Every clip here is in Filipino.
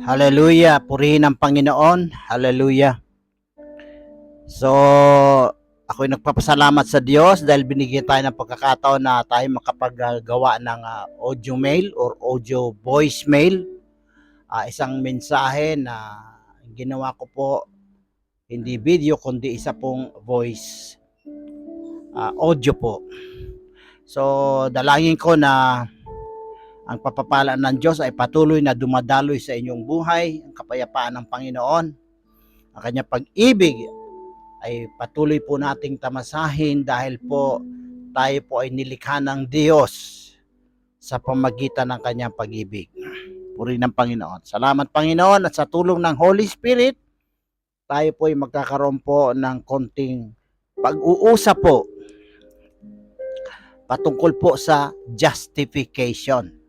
Hallelujah, purihin ang Panginoon. Hallelujah. So, ako'y nagpapasalamat sa Diyos dahil binigyan tayo ng pagkakataon na tayo makapaggawa ng audio mail or audio voicemail. Isang mensahe na ginawa ko po, hindi video kundi isa pong voice audio po. So, dalangin ko na ang papapala ng Diyos ay patuloy na dumadaloy sa inyong buhay, ang kapayapaan ng Panginoon, ang kanyang pag-ibig ay patuloy po nating tamasahin dahil po tayo po ay nilikha ng Diyos sa pamagitan ng kanyang pag-ibig. Puri ng Panginoon. Salamat Panginoon, at sa tulong ng Holy Spirit, tayo po ay magkakaroon po ng konting pag-uusap po patungkol po sa justification.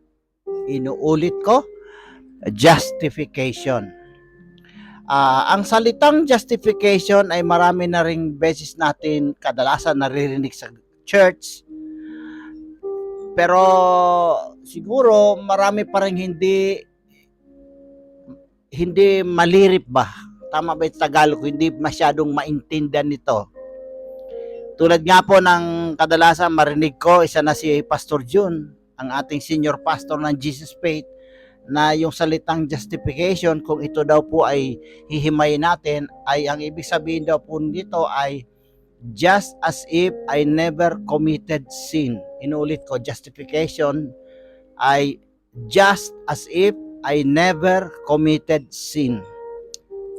Inuulit ko, justification. Ang salitang justification ay marami na ring beses natin kadalasan naririnig sa church. Pero siguro marami pa rin hindi malirip ba? Tama ba yung Tagalog? Hindi masyadong maintindihan nito. Tulad nga po ng kadalasan marinig ko, isa na si Pastor June, ang ating senior pastor ng Jesus Faith, na yung salitang justification, kung ito daw po ay hihimayin natin, ay ang ibig sabihin daw po nito ay just as if I never committed sin. Inulit ko, justification ay just as if I never committed sin.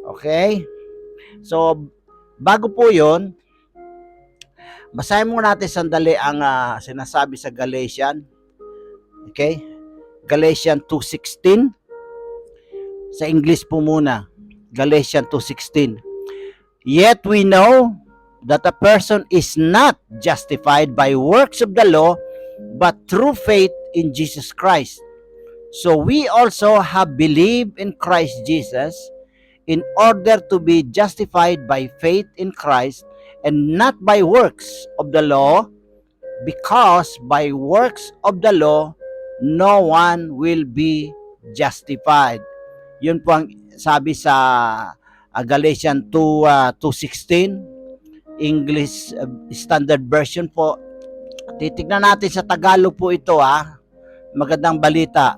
Okay? So, bago po yun, basahin muna natin sandali ang sinasabi sa Galatians. Okay? Galatians 2:16. Sa English po muna. Galatians 2:16. Yet we know that a person is not justified by works of the law, but through faith in Jesus Christ. So we also have believed in Christ Jesus in order to be justified by faith in Christ and not by works of the law, because by works of the law no one will be justified. Yun po ang sabi sa Galatians 2:16, English Standard Version po. Titignan natin sa Tagalog po ito Magandang balita.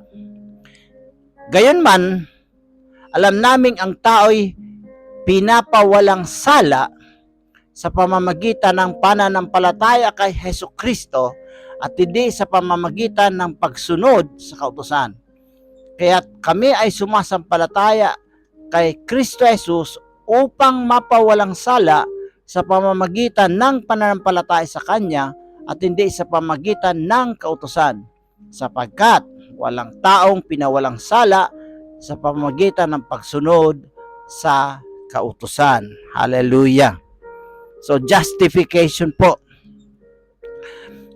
Gayunman, alam naming ang tao'y pinapawalang sala sa pamamagitan ng pananampalataya kay Hesukristo at hindi sa pamamagitan ng pagsunod sa kautusan. Kaya kami ay sumasampalataya kay Kristo Jesus upang mapawalang sala sa pamamagitan ng pananampalataya sa Kanya at hindi sa pamamagitan ng kautusan, sapagkat walang taong pinawalang sala sa pamamagitan ng pagsunod sa kautusan. Hallelujah. So, justification po.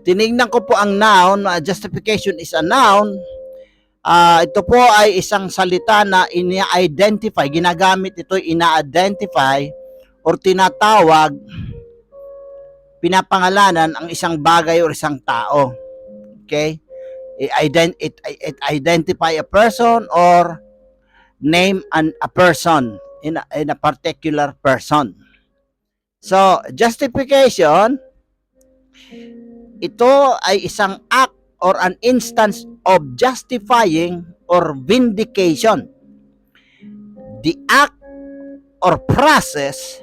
Tinignan ko po ang noun. Justification is a noun. Ito po ay isang salita na ina-identify, ginagamit ito, ina-identify or tinatawag, pinapangalanan ang isang bagay o isang tao. Okay? It identify a person or name a person in a particular person. So, justification, ito ay isang act or an instance of justifying or vindication. The act or process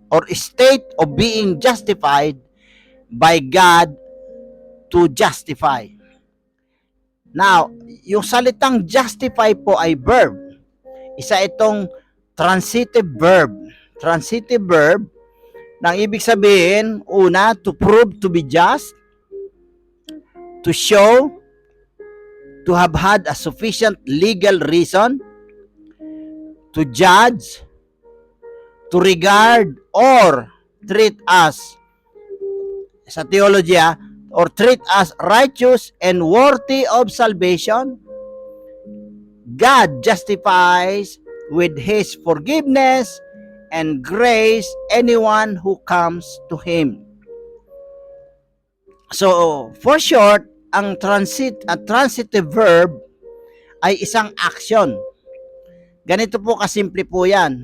or state of being justified by God to justify. Now, yung salitang justify po ay verb. Isa itong transitive verb. Transitive verb, nang ibig sabihin, una, to prove to be just, to show, to have had a sufficient legal reason, to judge, to regard or treat as, sa theology or treat as righteous and worthy of salvation. God justifies with His forgiveness and grace anyone who comes to Him. So, for short, ang transitive verb ay isang action. Ganito po kasimple po yan.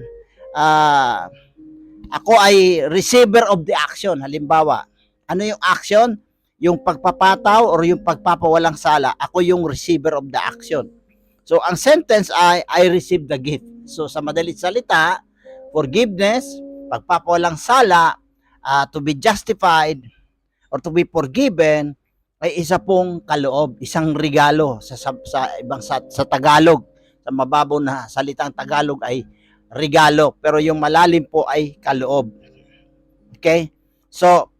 Ako ay receiver of the action. Halimbawa, ano yung action? Yung pagpapataw or yung pagpapawalang sala. Ako yung receiver of the action. So, ang sentence ay, I receive the gift. So, sa madalit salita, forgiveness, pagpapawalang sala, to be justified, or to be forgiven, ay isa pong kaloob, isang regalo sa Tagalog. Sa mababaw na salitang Tagalog ay regalo, pero yung malalim po ay kaloob. Okay? So,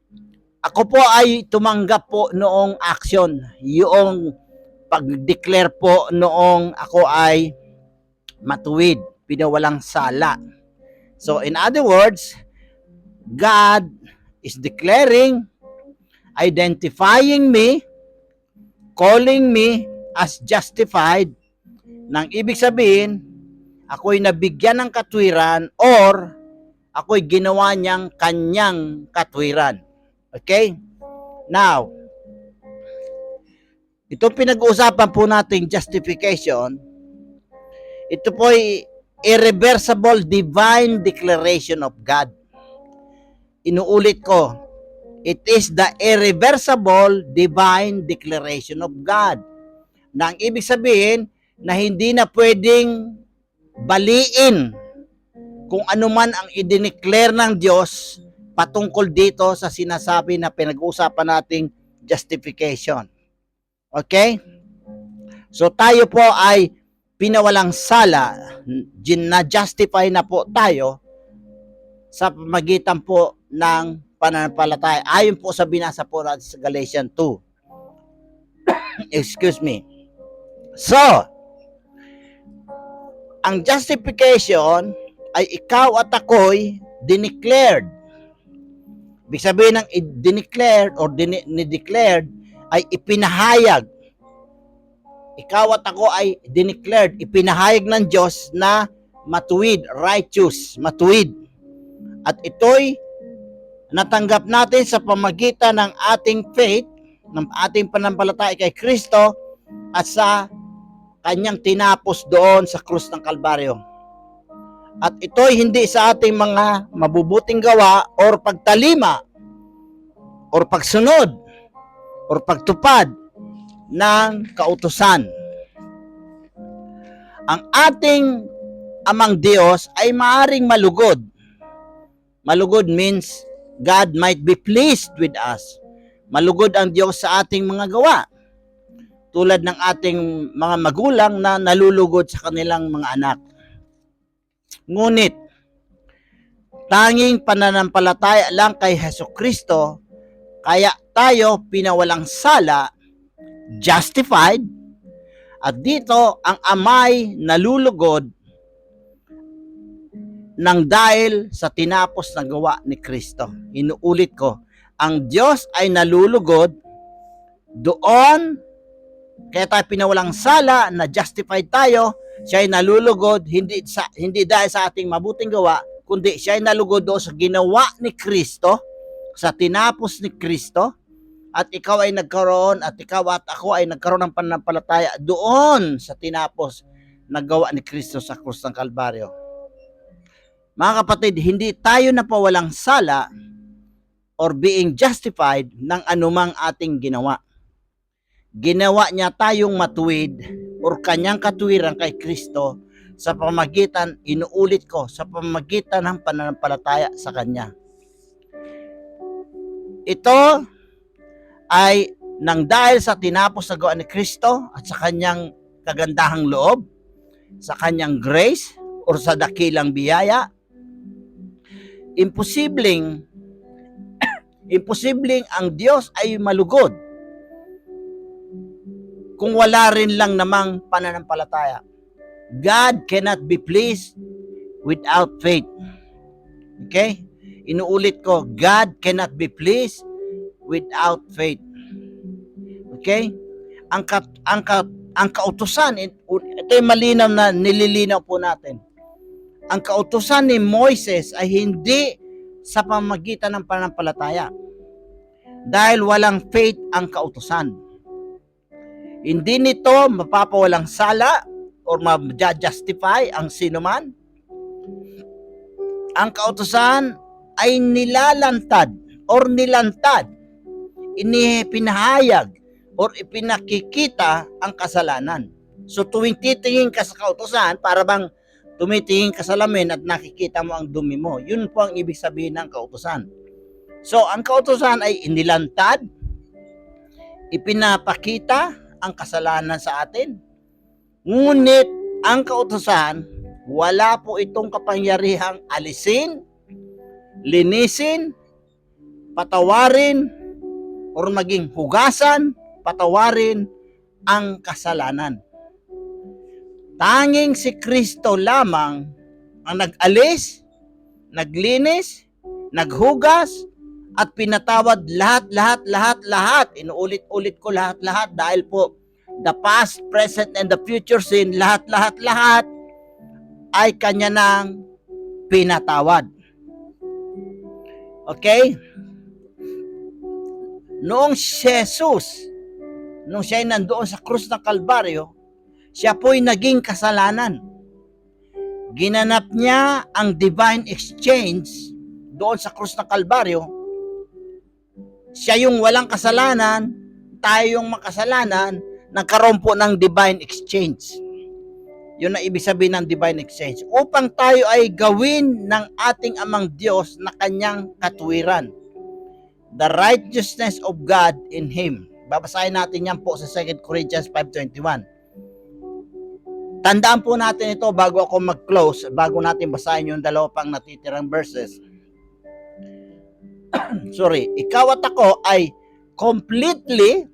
ako po ay tumanggap po noong action, yung pag-declare po noong ako ay matuwid, pinawalang sala. So, in other words, God is declaring, identifying me, calling me as justified, nang ibig sabihin, ako'y nabigyan ng katwiran or ako'y ginawa niyang kanyang katwiran. Okay? Now, itong pinag-uusapan po nating justification, ito po ay irreversible divine declaration of God. Inuulit ko, it is the irreversible divine declaration of God. Na ang ibig sabihin, na hindi na pwedeng baliin kung ano man ang idineclare ng Diyos patungkol dito sa sinasabi na pinag-uusapan nating justification. Okay? So tayo po ay pinawalang sala, na-justify na po tayo sa pamagitan po ng pananampalataya. Ayon po sa binasa po natin sa Galatians 2. Excuse me. So, ang justification ay ikaw at ako'y dineclared. Ibig sabihin ng dineclared or dineclared ay ipinahayag. Ikaw at ako ay dineclared, ipinahayag ng Diyos na matuwid, righteous, matuwid. At ito'y natanggap natin sa pamagitan ng ating faith, ng ating pananampalataya kay Kristo at sa kanyang tinapos doon sa krus ng Kalbaryo. At ito'y hindi sa ating mga mabubuting gawa or pagtalima or pagsunod or pagtupad ng kautusan. Ang ating Amang Diyos ay maaring malugod. Malugod means God might be pleased with us. Malugod ang Diyos sa ating mga gawa. Tulad ng ating mga magulang na nalulugod sa kanilang mga anak. Ngunit, tanging pananampalataya lang kay Hesukristo, kaya tayo pinawalang sala, justified, at dito ang amay nalulugod nang dahil sa tinapos na gawa ni Kristo. Inuulit ko, ang Diyos ay nalulugod doon. Kaya tayo pinawalang sala, na justified tayo, siya ay nalulugod hindi dahil sa ating mabuting gawa, kundi siya ay nalugod doon sa ginawa ni Kristo, sa tinapos ni Kristo, at ikaw ay nagkaroon, at ikaw at ako ay nagkaroon ng pananampalataya doon sa tinapos na gawa ni Kristo sa krus ng Kalbaryo. Mga kapatid, hindi tayo napawalang sala or being justified ng anumang ating ginawa. Ginawa niya tayong matuwid or kanyang katwiran kay Kristo sa pamagitan, inuulit ko, sa pamagitan ng pananampalataya sa kanya. Ito ay nang dahil sa tinapos na gawa ni Kristo at sa kanyang kagandahang loob, sa kanyang grace or sa dakilang biyaya, imposibleng ang Diyos ay malugod kung wala rin lang namang pananampalataya. God cannot be pleased without faith. Okay? Inuulit ko, God cannot be pleased without faith. Okay? Ang kautusan, ito yung malinaw na nililinaw po natin. Ang kautusan ni Moises ay hindi sa pamagitan ng pananampalataya. Dahil walang faith ang kautusan. Hindi nito mapapawalang sala or ma-justify ang sino man. Ang kautusan ay nilalantad or nilantad, pinahayag or ipinakikita ang kasalanan. So tuwing titingin ka sa kautusan, para bang tumitingin ka sa lamin at nakikita mo ang dumi mo. Yun po ang ibig sabihin ng kautusan. So ang kautusan ay inilantad, ipinapakita ang kasalanan sa atin. Ngunit ang kautusan, wala po itong kapangyarihang alisin, linisin, patawarin, or maging hugasan, patawarin ang kasalanan. Tanging si Kristo lamang ang nag-alis, naglinis, naghugas, at pinatawad lahat. Inuulit-ulit ko lahat dahil po the past, present, and the future sin, lahat ay kanya nang pinatawad. Okay? Noong Jesus, nung siya ay nandoon sa krus ng Kalbaryo, siya po'y naging kasalanan. Ginanap niya ang divine exchange doon sa krus ng Kalbaryo. Siya yung walang kasalanan, tayo yung makasalanan, nagkaroon po ng divine exchange. Yun ang ibig sabihin ng divine exchange. Upang tayo ay gawin ng ating amang Diyos na kanyang katuwiran. The righteousness of God in Him. Babasahin natin yan po sa 2 Corinthians 5:21. Tandaan po natin ito bago ako mag-close, bago natin basahin yung dalawa pang natitirang verses. Sorry, ikaw at ako ay completely,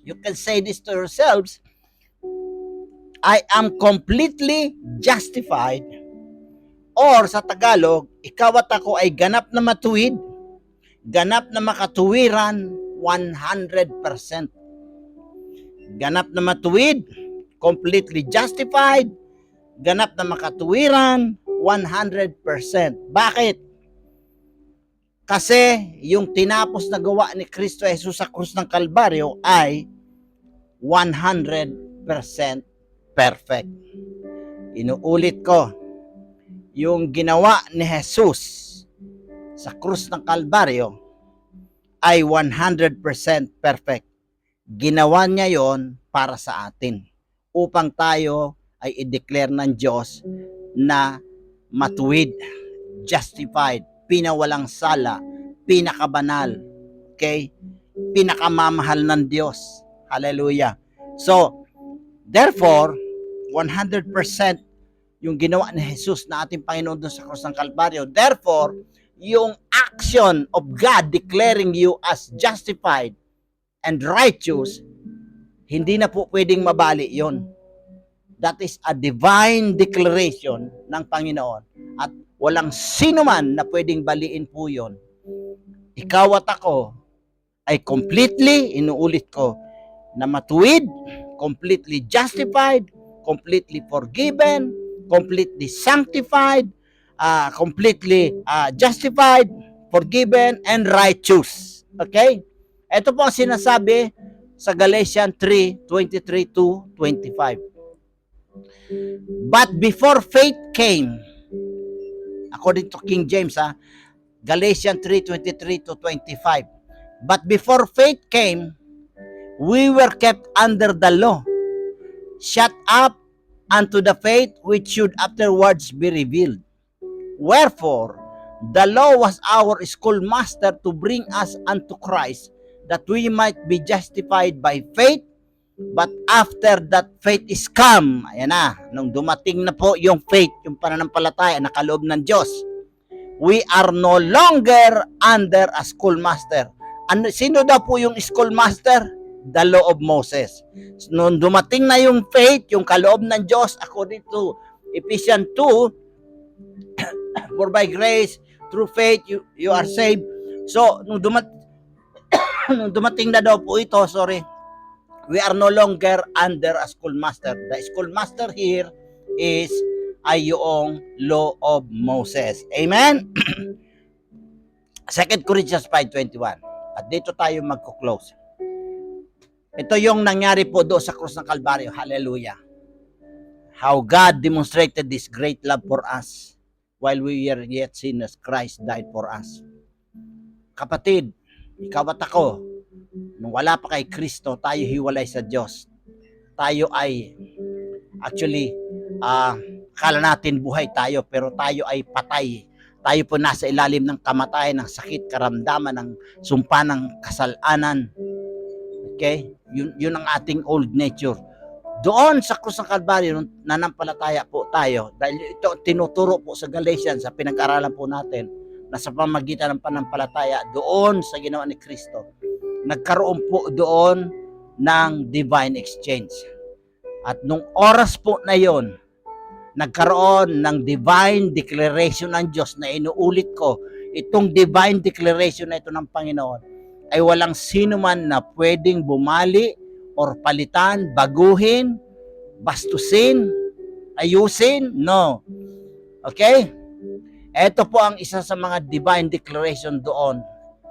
you can say this to yourselves, I am completely justified, or sa Tagalog, ikaw at ako ay ganap na matuwid, ganap na makatuwiran 100%. Ganap na matuwid, completely justified, ganap na makatuwiran 100%. Bakit? Kasi yung tinapos na gawa ni Kristo Jesus sa krus ng Kalbaryo ay 100% perfect. Inuulit ko, yung ginawa ni Jesus sa krus ng Kalbaryo ay 100% perfect. Ginawa niya yon para sa atin, upang tayo ay i-declare ng Diyos na matuwid, justified, pinawalang sala, pinakabanal, okay? Pinakamamahal ng Diyos. Hallelujah. So, therefore, 100% yung ginawa ni Jesus na ating Panginoon doon sa krus ng Kalbaryo. Therefore, yung action of God declaring you as justified and righteous, hindi na po pwedeng mabali yon. That is a divine declaration ng Panginoon. At walang sino man na pwedeng baliin po yon. Ikaw at ako ay completely, inuulit ko, na matuwid, completely justified, completely forgiven, completely sanctified, completely justified, forgiven, and righteous. Okay? Ito po ang sinasabi sa Galatians 3:23-25. But before faith came, according to King James, Galatians 3:23-25. But before faith came, we were kept under the law, shut up unto the faith which should afterwards be revealed. Wherefore, the law was our schoolmaster to bring us unto Christ, that we might be justified by faith. But after that faith is come, ayan na, nung dumating na po yung faith, yung pananampalataya, nakaloob ng Diyos, we are no longer under a schoolmaster. Sino daw po yung schoolmaster? The law of Moses. Nung dumating na yung faith, yung kaloob ng Diyos, according to Ephesians 2, for by grace, through faith, you are saved. So, nung dumating na daw po ito, we are no longer under a schoolmaster. The schoolmaster here is yung law of Moses. Amen? 2 Corinthians 5:21. At dito tayo magko-close. Ito yung nangyari po doon sa krus ng Kalbaryo. Hallelujah. how God demonstrated this great love for us while we were yet sinners, Christ died for us. Kapatid, ikaw at ako, nung wala pa kay Kristo, tayo hiwalay sa Diyos. Tayo ay, actually, akala natin buhay tayo, pero tayo ay patay. Tayo po nasa ilalim ng kamatayan, ng sakit, karamdaman, ng sumpa ng kasalanan. Okay? Yun ang ating old nature. Doon sa krus ng Kalbaryo, nanampalataya po tayo. Dahil ito tinuturo po sa Galatians, sa pinag-aralan po natin, na sa pamagitan ng panampalataya, doon sa ginawa ni Kristo, nagkaroon po doon ng divine exchange. At nung oras po na yon, nagkaroon ng divine declaration ng Diyos na inuulit ko, itong divine declaration na ito ng Panginoon, ay walang sino man na pwedeng bumali or palitan, baguhin, bastusin, ayusin. No. Okay? Ito po ang isa sa mga divine declaration doon.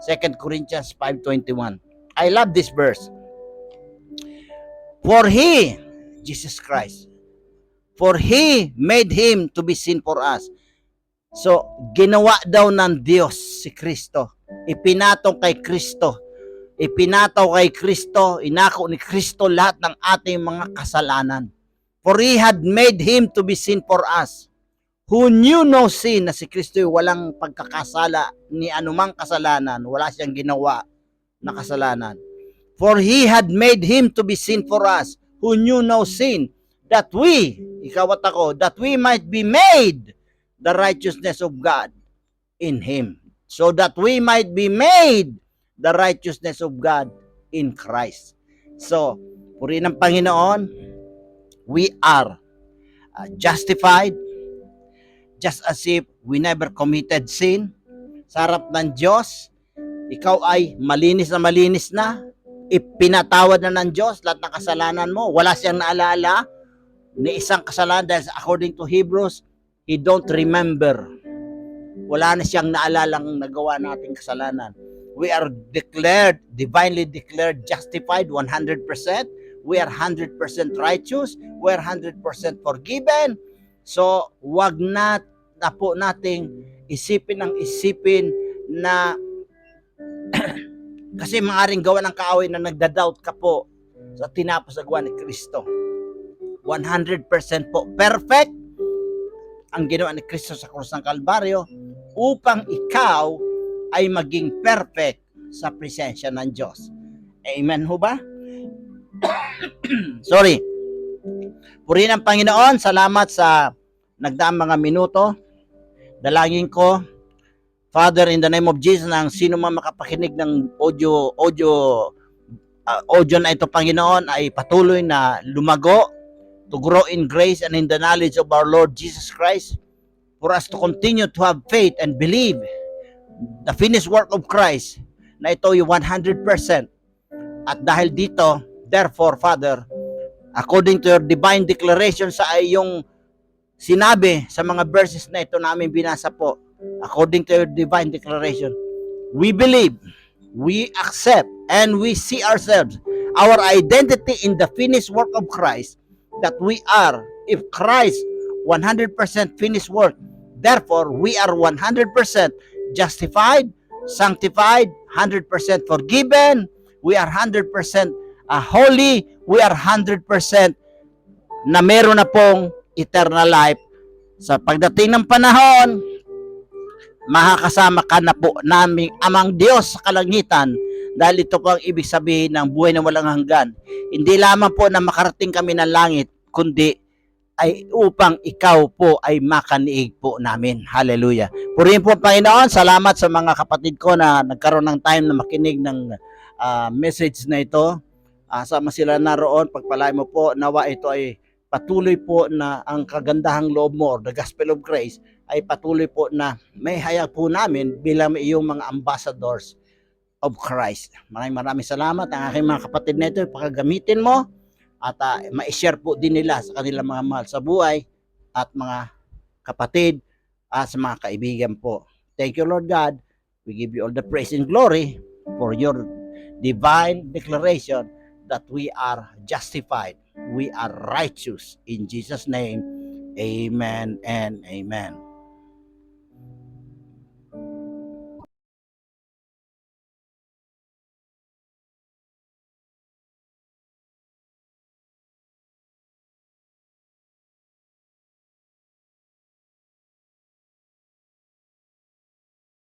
2 Corinthians 5:21. I love this verse. For He, Jesus Christ, for He made Him to be sin for us. So, ginawa daw ng Diyos si Kristo. Ipinatong kay Kristo. Ipinataw kay Kristo, inako ni Kristo lahat ng ating mga kasalanan. For He had made Him to be sin for us, who knew no sin, na si Kristo walang pagkakasala ni anumang kasalanan, wala siyang ginawa na kasalanan. For He had made Him to be sin for us, who knew no sin, that we, ikaw at ako, that we might be made the righteousness of God in Him. So that we might be made the righteousness of God in Christ. So, purihin ng Panginoon, we are justified just as if we never committed sin. Sa harap ng Diyos, ikaw ay malinis na, ipinatawad na ng Diyos lahat ng kasalanan mo. Wala siyang naalala ni isang kasalanan dahil according to Hebrews, He don't remember. Wala na siyang naalalang nagawa nating kasalanan. We are declared, divinely declared, justified 100%. We are 100% righteous. We are 100% forgiven. So, wag na po nating isipin na kasi maaaring gawa ng kaaway na nagda-doubt ka po sa tinapos na gawa ni Kristo. 100% po perfect ang ginawa ni Kristo sa krus ng Kalbaryo upang ikaw ay maging perfect sa presensya ng Diyos. Amen ho ba? Sorry. Purihin ang Panginoon. Salamat sa nagdaang mga minuto. Dalangin ko, Father, in the name of Jesus, na sino man makapakinig ng audio na ito, Panginoon, ay patuloy na lumago, to grow in grace and in the knowledge of our Lord Jesus Christ, for us to continue to have faith and believe the finished work of Christ, na ito yung 100%. At dahil dito, therefore, Father, according to your divine declaration sa iyong sinabi sa mga verses na ito namin binasa po, according to your divine declaration, we believe, we accept, and we see ourselves, our identity in the finished work of Christ, that we are, if Christ 100% finished work, therefore, we are 100% justified, sanctified, 100% forgiven, we are 100% holy, we are 100% na meron na pong eternal life. Sa pagdating ng panahon, makakasama ka na po namin amang Diyos sa kalangitan, dahil ito po ang ibig sabihin ng buhay na walang hanggan. Hindi lamang po na makarating kami ng langit, kundi ay upang ikaw po ay makaniig po namin. Hallelujah. Purihin po Panginoon, salamat sa mga kapatid ko na nagkaroon ng time na makinig ng message na ito. Sama sila naroon, pagpalain mo po, nawa ito ay patuloy po na ang kagandahang loob mo, the gospel of grace, ay patuloy po na may hayag po namin bilang iyong mga ambassadors of Christ. Maraming salamat. Ang aking mga kapatid na ito, pakagamitin mo at ma-share po din nila sa kanilang mga mahal sa buhay at mga kapatid at sa mga kaibigan po. Thank you, Lord God. We give you all the praise and glory for your divine declaration that we are justified we are righteous. In Jesus' name, amen and amen.